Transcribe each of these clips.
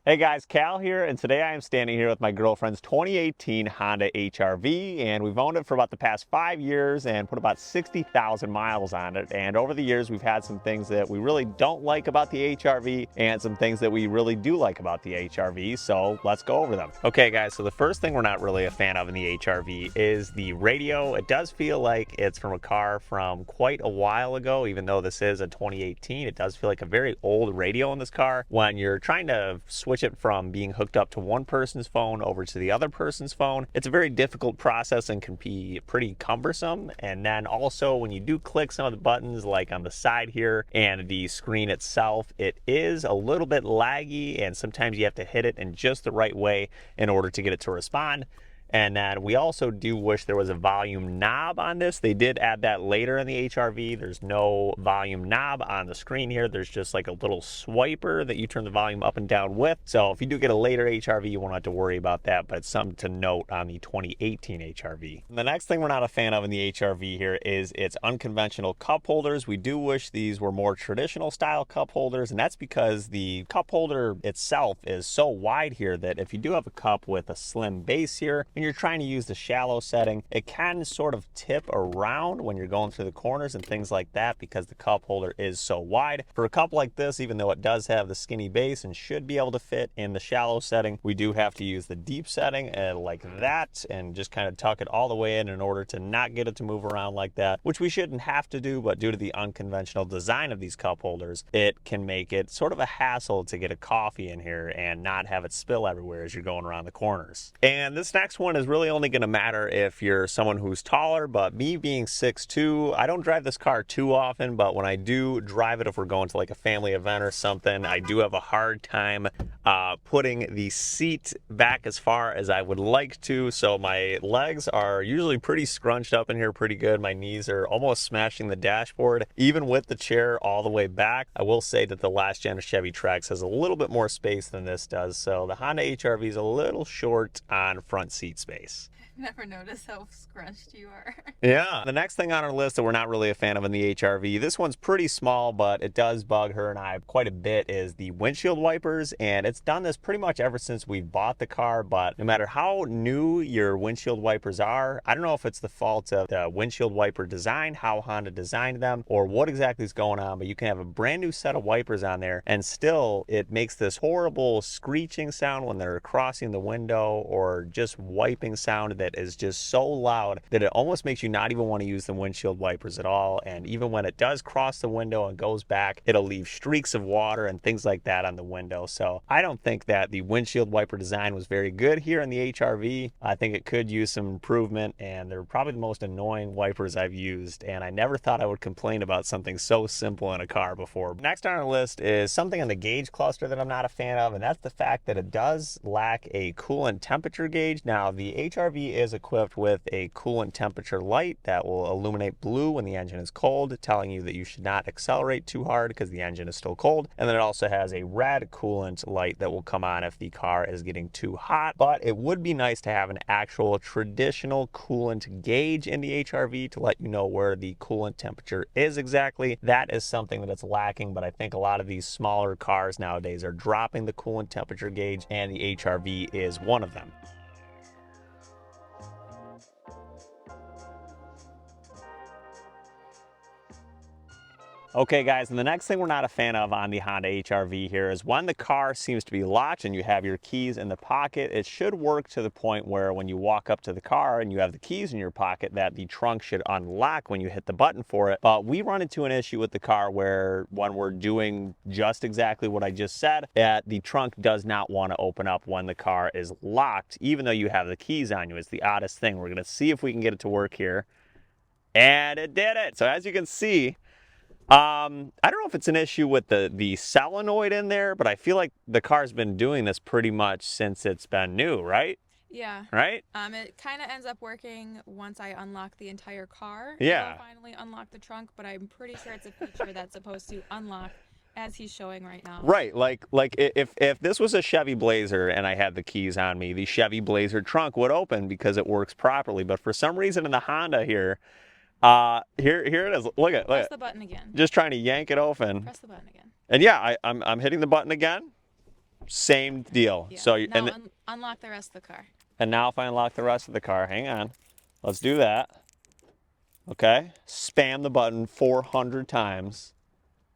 Hey guys, Cal here, and today I am standing here with my girlfriend's 2018 Honda HR-V, and we've owned it for about the past 5 years and put about 60,000 miles on it. And over the years, we've had some things that we really don't like about the HR-V and some things that we really do like about the HR-V, so let's go over them. Okay guys, so the first thing we're not really a fan of in the HR-V is the radio. It does feel like it's from a car from quite a while ago, even though this is a 2018. It does feel like a very old radio in this car. When you're trying to switch it from being hooked up to one person's phone over to the other person's phone, it's a very difficult process and can be pretty cumbersome. And then also when you do click some of the buttons like on the side here and the screen itself, it is a little bit laggy, and sometimes you have to hit it in just the right way in order to get it to respond. And then we also do wish there was a volume knob on this. They did add that later in the HR-V. There's no volume knob on the screen here. There's just like a little swiper that you turn the volume up and down with. So if you do get a later HR-V, you won't have to worry about that, but it's something to note on the 2018 HR-V. The next thing we're not a fan of in the HR-V here is its unconventional cup holders. We do wish these were more traditional style cup holders, and that's because the cup holder itself is so wide here that if you do have a cup with a slim base here, and you're trying to use the shallow setting, it can sort of tip around when you're going through the corners and things like that because the cup holder is so wide. For a cup like this, even though it does have the skinny base and should be able to fit in the shallow setting, we do have to use the deep setting like that and just kind of tuck it all the way in order to not get it to move around like that, which we shouldn't have to do, but due to the unconventional design of these cup holders, it can make it sort of a hassle to get a coffee in here and not have it spill everywhere as you're going around the corners. And this next one is really only going to matter if you're someone who's taller, but me being 6'2", I don't drive this car too often, but when I do drive it, if we're going to like a family event or something, I do have a hard time putting the seat back as far as I would like to. So my legs are usually pretty scrunched up in here pretty good. My knees are almost smashing the dashboard, even with the chair all the way back. I will say that the last gen of Chevy Trax has a little bit more space than this does, so the Honda HR-V is a little short on front seat space. Never noticed how scrunched you are. Yeah. The next thing on our list that we're not really a fan of in the HR-V, this one's pretty small, but it does bug her and I quite a bit, is the windshield wipers. And it's done this pretty much ever since we bought the car, but no matter how new your windshield wipers are, I don't know if it's the fault of the windshield wiper design, how Honda designed them, or what exactly is going on, but you can have a brand new set of wipers on there and still it makes this horrible screeching sound when they're crossing the window, or just wiping sound that is just so loud that it almost makes you not even want to use the windshield wipers at all. And even when it does cross the window and goes back, it'll leave streaks of water and things like that on the window. So I don't think that the windshield wiper design was very good here in the HR-V. I think it could use some improvement, and they're probably the most annoying wipers I've used, and I never thought I would complain about something so simple in a car before. Next on our list is something on the gauge cluster that I'm not a fan of, and that's the fact that it does lack a coolant temperature gauge. Now the HR-V is equipped with a coolant temperature light that will illuminate blue when the engine is cold, telling you that you should not accelerate too hard because the engine is still cold. And then it also has a red coolant light that will come on if the car is getting too hot. But it would be nice to have an actual traditional coolant gauge in the HR-V to let you know where the coolant temperature is exactly. That is something that it's lacking, but I think a lot of these smaller cars nowadays are dropping the coolant temperature gauge, and the HR-V is one of them. Okay guys, and the next thing we're not a fan of on the Honda HR-V here is when the car seems to be locked and you have your keys in the pocket, it should work to the point where when you walk up to the car and you have the keys in your pocket, that the trunk should unlock when you hit the button for it. But we run into an issue with the car where when we're doing just exactly what I just said, that the trunk does not want to open up when the car is locked, even though you have the keys on you. It's the oddest thing. We're going to see if we can get it to work here. And it did it. So as you can see, I don't know if it's an issue with the solenoid in there, but I feel like the car's been doing this pretty much since it's been new, right? Yeah. Right? It kind of ends up working once I unlock the entire car. Yeah. It'll finally unlock the trunk, but I'm pretty sure it's a feature that's supposed to unlock as he's showing right now. Right. Like if this was a Chevy Blazer and I had the keys on me, the Chevy Blazer trunk would open because it works properly. But for some reason in the Honda here, here it is. Look at Press the button again. Just trying to yank it open. Press the button again. And yeah, I'm hitting the button again. Same deal. Yeah. So Now unlock the rest of the car. and now if I unlock the rest of the car, hang on. Let's do that. Okay. Spam the button 400 times.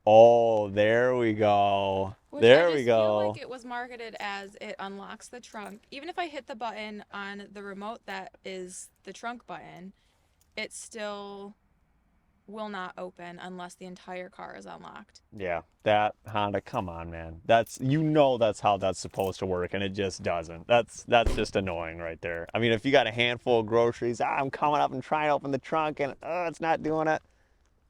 Oh, there we go. Which There I we just go. feel like it was marketed as it unlocks the trunk. Even if I hit the button on the remote that is the trunk button, it still will not open unless the entire car is unlocked. Yeah, that Honda, come on, man. That's, you know, that's how that's supposed to work, and it just doesn't. That's just annoying right there. I mean, if you got a handful of groceries, I'm coming up and trying to open the trunk, and it's not doing it.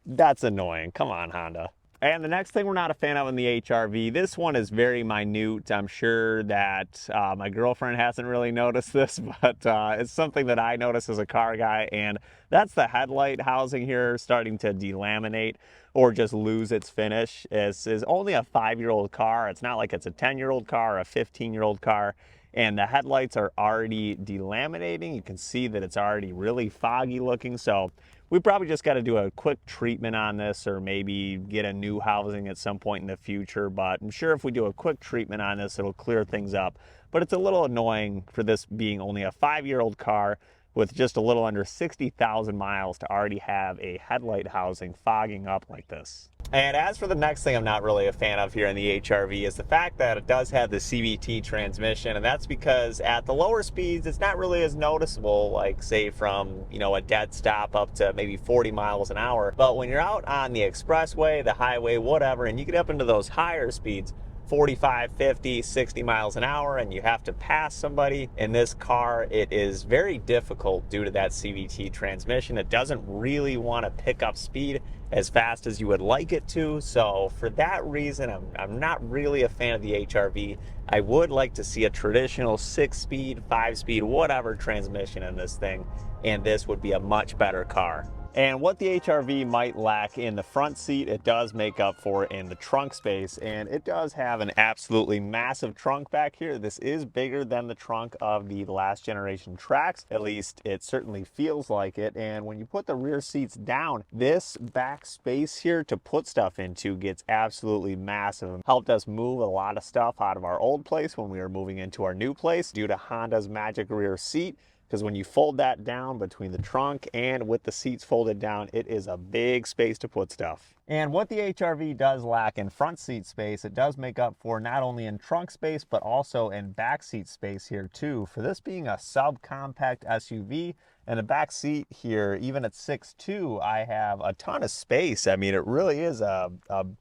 That's annoying. Come on, Honda. And the next thing we're not a fan of in the HRV, this one is very minute. I'm sure that my girlfriend hasn't really noticed this, but it's something that I notice as a car guy, and that's the headlight housing here starting to delaminate or just lose its finish. It's only a 5-year-old car. It's not like it's a 10-year-old car or a 15-year-old car. And the headlights are already delaminating. You can see that it's already really foggy looking. So we probably just got to do a quick treatment on this, or maybe get a new housing at some point in the future. But I'm sure if we do a quick treatment on this, it'll clear things up. But it's a little annoying for this being only a 5-year-old car with just a little under 60,000 miles to already have a headlight housing fogging up like this. And as for the next thing I'm not really a fan of here in the HRV is the fact that it does have the CVT transmission, and that's because at the lower speeds it's not really as noticeable, like say from, you know, a dead stop up to maybe 40 miles an hour. But when you're out on the expressway, the highway, whatever, and you get up into those higher speeds, 45, 50, 60 miles an hour, and you have to pass somebody in this car, it is very difficult due to that CVT transmission. It doesn't really want to pick up speed as fast as you would like it to. So for that reason, I'm not really a fan of the HRV. I would like to see a traditional 6-speed, 5-speed, whatever transmission in this thing, and this would be a much better car. And what the HRV might lack in the front seat, it does make up for in the trunk space, and it does have an absolutely massive trunk back here. This is bigger than the trunk of the last generation Trax, at least it certainly feels like it. And when you put the rear seats down, this back space here to put stuff into gets absolutely massive. Helped us move a lot of stuff out of our old place when we were moving into our new place due to Honda's magic rear seat. Because when you fold that down between the trunk and with the seats folded down, it is a big space to put stuff. And what the HRV does lack in front seat space, it does make up for not only in trunk space, but also in back seat space here too. For this being a subcompact SUV, and the back seat here, even at 6'2", I have a ton of space. I mean, it really is a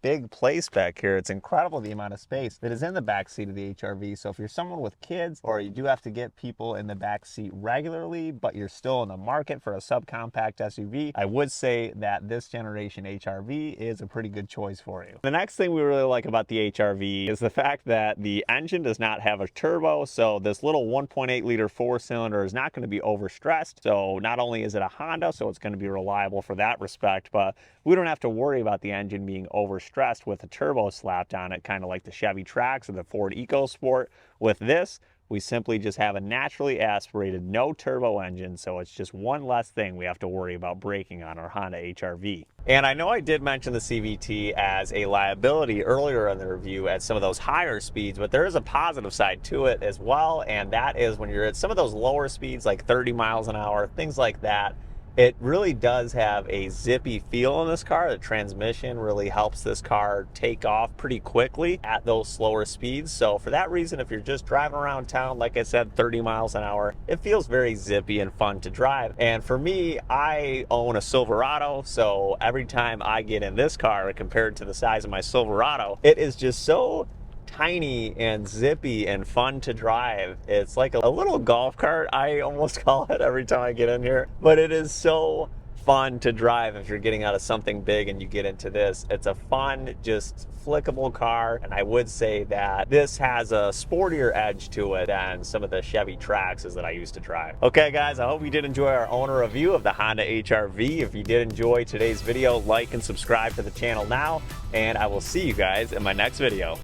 big place back here. It's incredible the amount of space that is in the back seat of the HRV. So if you're someone with kids, or you do have to get people in the back seat regularly, but you're still in the market for a subcompact SUV, I would say that this generation HRV is a pretty good choice for you. The next thing we really like about the HRV is the fact that the engine does not have a turbo. So this little 1.8 liter 4-cylinder is not going to be overstressed. So not only is it a Honda, so it's going to be reliable for that respect, but we don't have to worry about the engine being overstressed with a turbo slapped on it, kind of like the Chevy Trax or the Ford EcoSport. With this, we simply just have a naturally aspirated, no turbo engine, so it's just one less thing we have to worry about braking on our Honda HRV. And I know I did mention the CVT as a liability earlier in the review at some of those higher speeds, but there is a positive side to it as well, and that is when you're at some of those lower speeds, like 30 miles an hour, things like that, it really does have a zippy feel in this car. The transmission really helps this car take off pretty quickly at those slower speeds. So for that reason, if you're just driving around town, like I said, 30 miles an hour, it feels very zippy and fun to drive. And for me, I own a Silverado, so every time I get in this car compared to the size of my Silverado, it is just so tiny and zippy and fun to drive. It's like a little golf cart, I almost call it every time I get in here, but it is so fun to drive if you're getting out of something big and you get into this. It's a fun, just flickable car, and I would say that this has a sportier edge to it than some of the Chevy Traxes that I used to drive. Okay guys, I hope you did enjoy our owner review of the Honda HRV. If you did enjoy today's video, like and subscribe to the channel now, and I will see you guys in my next video.